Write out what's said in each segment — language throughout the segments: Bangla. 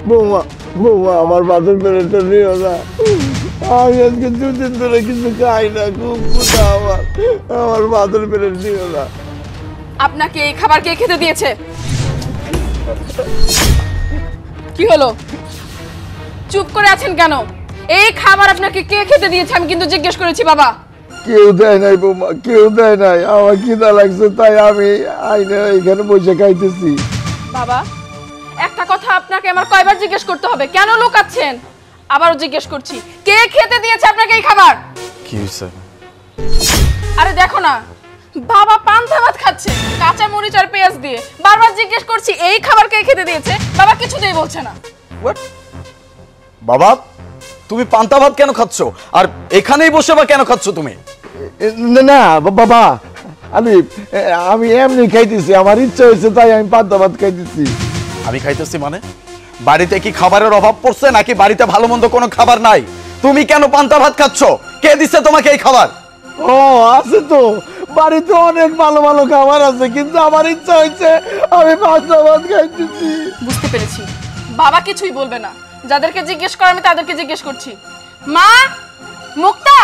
বৌমা বৌমা আমার বাদর বেড়েটা নিও না, আমি আজকে 2 দিন ধরে কিছু খাই না, খুব ক্ষুধা আমার, আমার বাদর বেড়ে নিও না। আপনাকে এই খাবার কে খেতে দিয়েছে? কি হলো, চুপ করে আছেন কেন? এই খাবার আপনাকে কে খেতে দিয়েছে আমি কিন্তু জিজ্ঞেস করেছি বাবা। কেউ দেয় নাই বৌমা, কেউ দেয় নাই, আমার খিদা লাগছে তাই আমি আইনে এখানে বসে খাইতেছি। বাবা একটা কথা আপনাকে আমার কয়বার জিজ্ঞেস করতে হবে, কেন লুকাচ্ছেন? আবারও জিজ্ঞেস করছি, কে খেতে দিয়েছে আপনাকে এই খাবার? কি হইছে? আরে দেখো না, বাবা পান্তা ভাত খাচ্ছে কাঁচা মরিচ আর পেঁয়াজ দিয়ে, বারবার জিজ্ঞেস করছি এই খাবার কে খেতে দিয়েছে, বাবা কিছুতেই বলছে না। বাবা তুমি পান্তা ভাত কেন খাচ্ছ, আর এখানেই বসে বা কেন খাচ্ছ তুমি? না বাবা আলিফ, আমি এমনি খাইতেছি, আমার ইচ্ছা হয়েছে তাই আমি পান্তা ভাত খাইতেছি। আমি খাইতেছি মানে? বাড়িতে কি খাবারের অভাব পড়ছে নাকি বাড়িতে ভালো মন্দ কোনো খাবার নাই? তুমি কেন পান্তা ভাত খাচ্ছ? কে দিচ্ছে তোমাকে এই খাবার? ও আছে তো, বাড়িতে অনেক ভালো ভালো খাবার আছে, কিন্তু আমার ইচ্ছা হয়েছে আমি পান্তা ভাত খাইতেছি। বুঝতে পেরেছি, বাবা কিছুই বলবে না, যাদেরকে জিজ্ঞেস কর আমি তাদেরকে জিজ্ঞেস করছি। মা, মুক্তা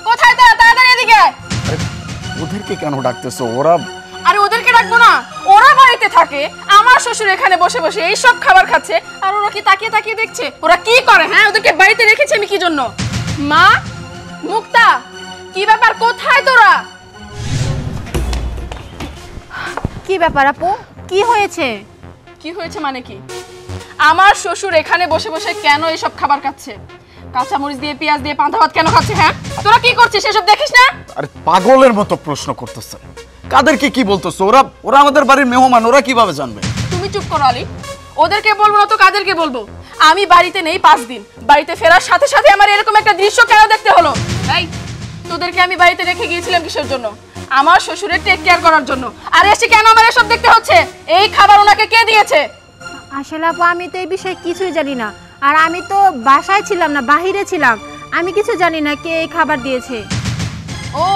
কোথায়? তাড়াতাড়ি এদিকে। ওদেরকে কেন ডাকতেছো? ওরা আরে ওদেরকে ডাকবো না, ওরা বাড়িতে থাকে, আমার শ্বশুর এখানে বসে বসে এই সব খাবার খাচ্ছে, আর ওরা কি তাকিয়ে তাকিয়ে দেখছে? ওরা কি করে? হ্যাঁ, ওদেরকে বাড়িতে রেখেছি আমি কি জন্য? মা, মুক্তা, কি ব্যাপার, কোথায় তোরা? কি ব্যাপার আপু, কি হয়েছে? কি হয়েছে মানে কি? আমার শ্বশুর এখানে বসে বসে কেন এইসব খাবার খাচ্ছে? কাঁচা মরিচ দিয়ে পেঁয়াজ দিয়ে পান্তা ভাত কেন খাচ্ছে? হ্যাঁ, তোরা কি করছিস এসব দেখিস না? আরে পাগলের মতো প্রশ্ন করতেছে। কাদেরকে কি বলতেছো? ওরা ওরা আমাদের বাড়ির মেহমান, ওরা কিভাবে জানবে? তুমি চুপ করো আলী, ওদেরকে বলবো না তো কাদেরকে বলবো? আমি বাড়িতে নেই 5 দিন, বাড়িতে ফেরার সাথে সাথে আমার এরকম একটা দৃশ্য কেন দেখতে হলো? এই তোদেরকে আমি বাড়িতে রেখে গিয়েছিলাম কিসের জন্য? আমার শ্বশুরের টেক কেয়ার করার জন্য, আর এসে কেন আমার এসব দেখতে হচ্ছে? এই খাবার ওনাকে কে দিয়েছে? আসলে আপু আমি তো এই বিষয়ে কিছুই জানি না, আর আমি তো বাসায় ছিলাম না, বাহিরে ছিলাম, আমি কিছু জানি না কে এই খাবার দিয়েছে। ও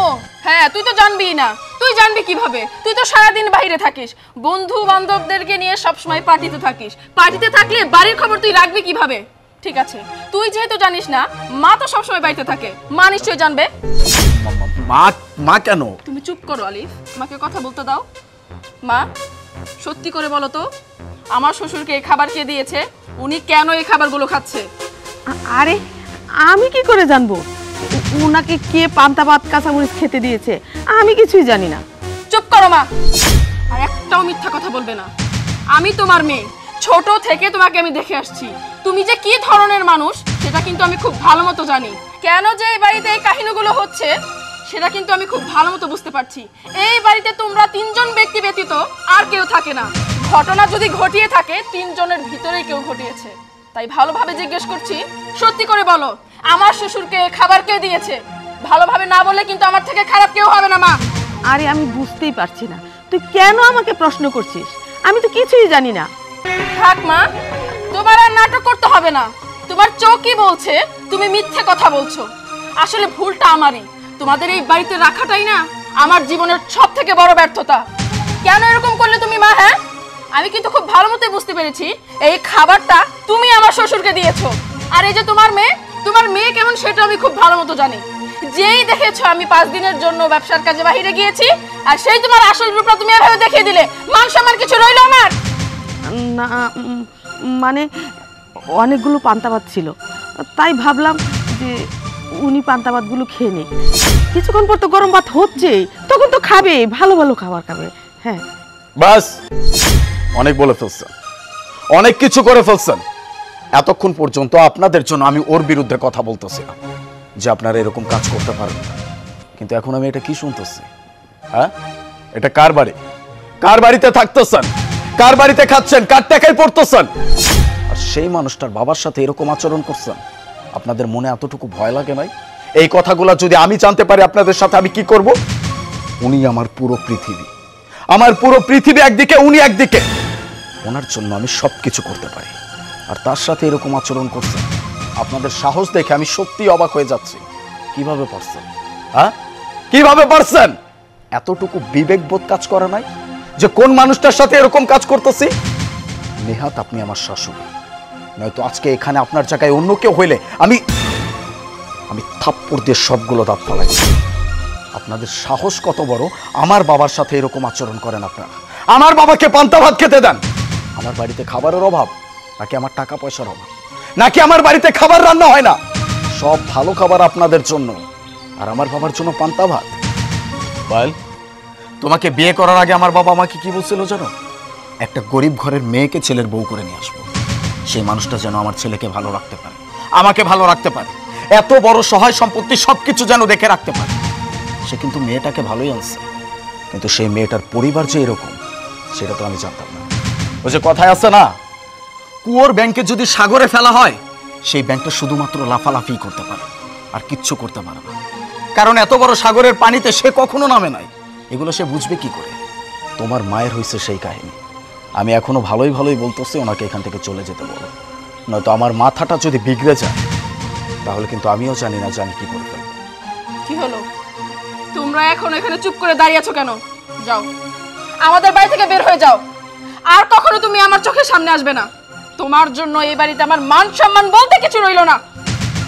হ্যাঁ, তুই তো জানবি না, তুই জানবি কিভাবে? তুই তো সারাদিন বাইরে থাকিস, বন্ধু বান্ধবদেরকে নিয়ে সবসময় পার্টিতে থাকিস, পার্টিতে থাকলে বাড়ির খবর তুই রাখবি কিভাবে? ঠিক আছে, তুই যেহেতু জানিস না, মা তো সবসময় বাড়িতে থাকে, মা নিশ্চয়ই জানবে। মা মা কেন? তুমি চুপ করো আলিফ, আমাকে কথা বলতে দাও। মা, সত্যি করে বলো তো, আমার শ্বশুরকে এই খাবার কে দিয়েছে? উনি কেন এই খাবারগুলো খাচ্ছে? আরে আমি কি করে জানবো উনাকে কে পান্তা ভাত কাঁচামরিচ খেতে দিয়েছে? আমি কিছুই জানি না। চুপ করো মা, আর একটাও মিথ্যা কথা বলবে না। আমি তোমার মেয়ে, ছোট থেকে তোমাকে আমি দেখে আসছি, তুমি যে কি ধরনের মানুষ সেটা কিন্তু আমি খুব ভালো মতো জানি। কেন যে এই বাড়িতে এই কাহিনীগুলো হচ্ছে সেটা কিন্তু আমি খুব ভালো মতো বুঝতে পারছি। এই বাড়িতে তোমরা 3 জন ব্যক্তি ব্যতীত আর কেউ থাকে না। ঘটনা যদি ঘটিয়ে থাকে 3 জনের ভিতরেই কেউ ঘটিয়েছে। তাই ভালোভাবে জিজ্ঞেস করছি, সত্যি করে বলো, আমার শ্বশুরকে খাবার কে দিয়েছে? ভালোভাবে না বললে কিন্তু আমার থেকে খারাপ কেউ হবে না মা। আরে আমি বুঝতেই পারছি না তুই কেন আমাকে প্রশ্ন করছিস, আমি তো কিছুই জানি না। থাক মা, তোমার আর নাটক করতে হবে না। তোমার চোখই বলছে তুমি মিথ্যে কথা বলছো। আসলে ভুলটা আমারই, তোমাদের এই বাড়িতে রাখাটাই না আমার জীবনের সবথেকে বড় ব্যর্থতা। কেন এরকম করলে তুমি মা? হ্যাঁ, আমি কিন্তু খুব ভালো মতোই বুঝতে পেরেছি এই খাবারটা তুমি আমার শ্বশুরকে দিয়েছো। আর এই যে তোমার মেয়ে কেমন সেটা আমি খুব ভালো মতো জানি। যেই দেখেছো আমি 5 দিনের জন্য ব্যবসার কাজে বাইরে গিয়েছি, আর সেই তোমার আসল রূপটা তুমি এভাবে দেখিয়ে দিলে, মান সম্মান কিছু রইলো আমার? না মানে অনেকগুলো পান্তা ভাত ছিল, তাই ভাবলাম যে উনি পান্তা ভাতগুলো খেয়ে নিক। কিছুক্ষণ পর তো গরম ভাত হচ্ছে, তখন তো খাবে, ভালো ভালো খাবার খাবে। হ্যাঁ বাস, অনেক বলে ফেলছেন, অনেক কিছু করে ফেলছেন। এতক্ষণ পর্যন্ত আপনাদের জন্য আমি ওর বিরুদ্ধে কথা বলতেছিলাম যে আপনারা এরকম কাজ করতে পারেন না, কিন্তু এখন আমি এটা কি শুনতেছি? হ্যাঁ, এটা কার বাড়ি? কার বাড়িতে থাকতেছেন? কার বাড়িতে খাচ্ছেন? কার টাকায় পড়তেছেন? আর সেই মানুষটার বাবার সাথে এরকম আচরণ করছেন, আপনাদের মনে এতটুকু ভয় লাগে নাই? এই কথাগুলো যদি আমি জানতে পারি আপনাদের সাথে আমি কি করব? উনি আমার পুরো পৃথিবী, আমার পুরো পৃথিবী একদিকে, উনি একদিকে। ওনার জন্য আমি সবকিছু করতে পারি, আর তার সাথে এরকম আচরণ করছেন। আপনাদের সাহস দেখে আমি সত্যি অবাক হয়ে যাচ্ছি। কিভাবে পারছেন? হ্যাঁ, কিভাবে পারছেন? এতটুকু বিবেকবোধ কাজ করে নাই যে কোন মানুষটার সাথে এরকম কাজ করতেছি? নেহাত আপনি আমার শাশুড়ি, নয়তো আজকে এখানে আপনার জায়গায় অন্য কেউ হইলে আমি থাপ্পড় দিয়ে সবগুলো দাঁত ফালাই। আপনাদের সাহস কত বড়, আমার বাবার সাথে এরকম আচরণ করেন আপনারা। আমার বাবাকে পান্তা ভাত খেতে দেন। আমার বাড়িতে খাবারের অভাব নাকি আমার টাকা পয়সার অভাব, নাকি আমার বাড়িতে খাবার রান্না হয় না? সব ভালো খাবার আপনাদের জন্য, আর আমার বাবার জন্য পান্তা ভাত। বল, তোমাকে বিয়ে করার আগে আমার বাবা আমাকে কি বলছিল জানো? একটা গরিব ঘরের মেয়েকে ছেলের বউ করে নিয়ে আসবো, সেই মানুষটা যেন আমার ছেলেকে ভালো রাখতে পারে, আমাকে ভালো রাখতে পারে, এত বড় সহায় সম্পত্তি সবকিছু যেন দেখে রাখতে পারে। সে কিন্তু মেয়েটাকে ভালোই আনছে, কিন্তু সেই মেয়েটার পরিবার যে এরকম সেটা তো আমি জানতাম না। ওই যে কথায় আছে না, কুয়োর ব্যাংকে যদি সাগরে ফেলা হয়, সেই ব্যাংকটা শুধুমাত্র লাফালাফি করতে পারে, আর কিচ্ছু করতে পারে না। কারণ এত বড় সাগরের পানিতে সে কখনো নামে নাই। এগুলো সে বুঝবে কি করে? তোমার মায়ের হয়েছে সেই কাহিনী। আমি এখনো ভালোই ভালোই বলতেছি ওনাকে এখান থেকে চলে যেতে বলো, নয়তো আমার মাথাটা যদি বিগড়ে যায় তাহলে কিন্তু আমিও জানি না যে আমি কি করে ফেলবো। কি হলো, তোমরা এখন এখানে চুপ করে দাঁড়িয়ে আছো কেন? যাও, আমাদের বাড়ি থেকে বের হয়ে যাও। আর কখনো তুমি আমার চোখের সামনে আসবে না। তোমার জন্য এই বাড়িতে আমার মান সম্মান বলতে কিছু রইলো না।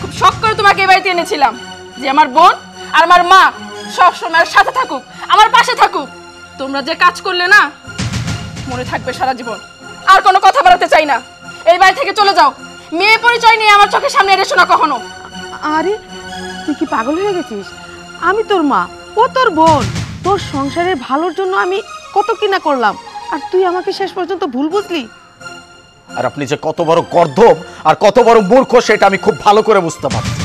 খুব শখ করে তোমাকে এই বাড়িতে এনেছিলাম যে আমার বোন আর আমার মা সবসময় সাথে থাকুক, আমার পাশে থাকুক। তোমরা যে কাজ করলে না, মনে থাকবে সারা জীবন। আর কোনো কথা বলতে চাই না, এই বাড়ি থেকে চলে যাও। মেয়ে পরিচয় নিয়ে আমার চোখের সামনে এসো না কখনো। আরে তুই কি পাগল হয়ে গেছিস? আমি তোর মা, ও তোর বোন। তোর সংসারের ভালোর জন্য আমি কত কিনা করলাম, আর তুই আমাকে শেষ পর্যন্ত ভুল বুঝলি। আর আপনি যে কত বড় গর্দভ আর কত বড় মূর্খ সেটা আমি খুব ভালো করে বুঝতে পারছি।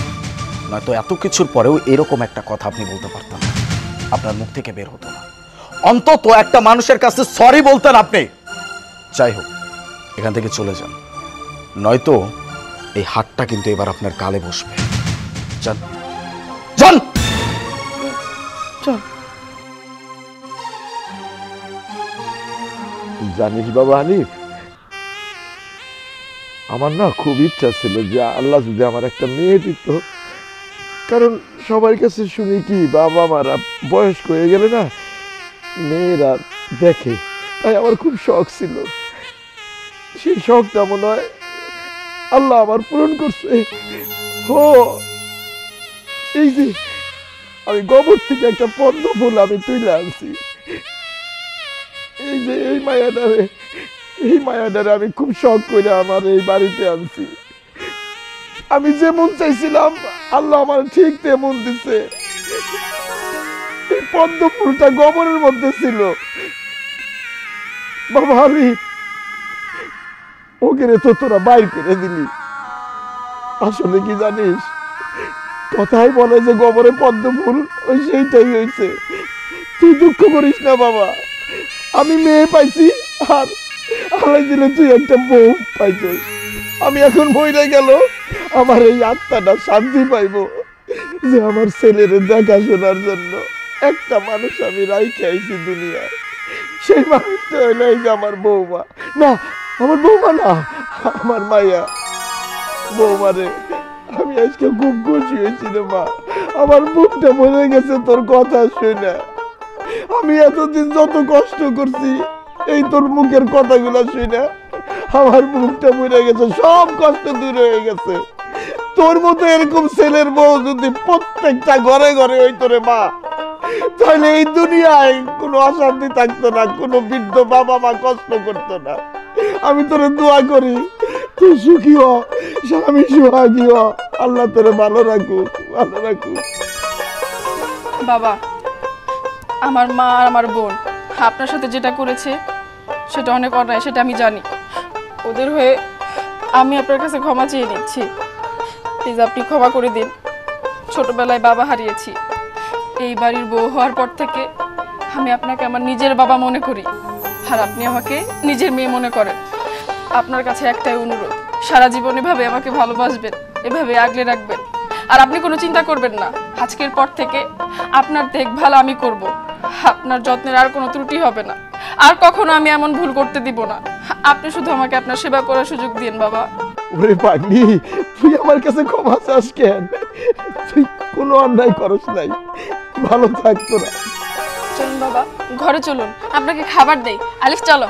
নয়তো এত কিছুর পরেও এরকম একটা কথা আপনি বলতে পারতেন না, আপনার মুখ থেকে বের হতো না। অন্তত একটা মানুষের কাছে সরি বলতেন আপনি। যাই হোক, এখান থেকে চলে যান, নয়তো এই হাতটা কিন্তু এবার আপনার গালে বসবে। যান যান। চল। জানিস বাবা হানিফ, আমার না খুব ইচ্ছা ছিল যে আল্লাহ যদি আমার একটা মেয়ে দিত। কারণ সবার কাছে শুনি কি বাবা মারা বয়স্ক হয়ে গেলে না মেয়েরা দেখে, তাই আমার খুব শখ ছিল। সেই শখটা মনে হয় আল্লাহ আমার পূরণ করছে। ও এই যে আমি গোবর থেকে একটা পদ্ম ফুল আমি তুলে আনছি, এই যে এই মায়াটারে আমি খুব শখ করে আমার এই বাড়িতে আনছি। আমি যেমন চাইছিলাম আল্লাহ আমার ঠিক তেমন দিছে। এই পদ্ম ফুলটা গোবরের মধ্যে ছিল। বাবা হানিফ, ওকে তো তোরা বাইর করে দিলি। আসলে কি জানিস, কথাই বলে যে গোবরে পদ্ম ফুল, ওই সেইটাই হয়েছে। তুই দুঃখ করিস না বাবা, আমি মেয়ে পাইছি, আর আলাই দিলে তুই একটা বউ পাইছিস। আমি এখন মরে গেল আমার এই আত্মাটা শান্তি পাইব যে আমার ছেলের দেখাশোনার জন্য একটা মানুষ আমি রাইখে আইছি দুনিয়ায়। সেই মানুষটা হইলো এই যে আমার বৌমা। না, আমার বৌমা না, আমার মাইয়া। বৌমারে আমি আজকে খুব খুশি হয়েছি রে মা। আমার বুকটা মরে গেছে তোর কথা শুনে। আমি এতদিন যত কষ্ট করছি এই তোর মুখের কথাগুলো শুনে আমার বুকটা মরে গেছে, সব কষ্ট দূর হয়ে গেছে। তোর মতো এরকম ছেলের বউ যদি প্রত্যেকটা ঘরে ঘরে হইতো রে মা, তাহলে এই দুনিয়ায় কোনো অশান্তি থাকতো না, কোনো বৃদ্ধ বাবা মা কষ্ট করতো না। আমি তোরে দোয়া করি তুই সুখী হ, স্বামী সুহাগী হ, আল্লাহ তোরে ভালো রাখুক, ভালো রাখুক। বাবা, আমার মা আর আমার বোন আপনার সাথে যেটা করেছে সেটা অনেক অন্যায়, সেটা আমি জানি। ওদের হয়ে আমি আপনার কাছে ক্ষমা চেয়ে নিচ্ছি। প্লিজ আপনি ক্ষমা করে দিন। ছোটবেলায় বাবা হারিয়েছি, এই বাড়ির বউ হওয়ার পর থেকে আমি আপনাকে আমার নিজের বাবা মনে করি, আর আপনি আমাকে নিজের মেয়ে মনে করেন। আপনার কাছে একটাই অনুরোধ, সারা জীবন এভাবে আমাকে ভালোবাসবেন, এভাবে আগলে রাখবেন। আর আপনি কোনো চিন্তা করবেন না, আজকের পর থেকে আপনার দেখভাল আমি করব। আপনার যত্নের আর কোনো ত্রুটি হবে না, আর কখনো আমি এমন ভুল করতে দিব না। আপনি শুধু আমাকে আপনার সেবা করার সুযোগ দিন বাবা। ওরে পাগলি, তুই আমার কাছে ক্ষমা চাস কেন? তুই কোনো অন্যায় করস নাই, ভালো থাক তোরা। চলুন বাবা, ঘরে চলুন, আপনাকে খাবার দেই। আলিফ চলো।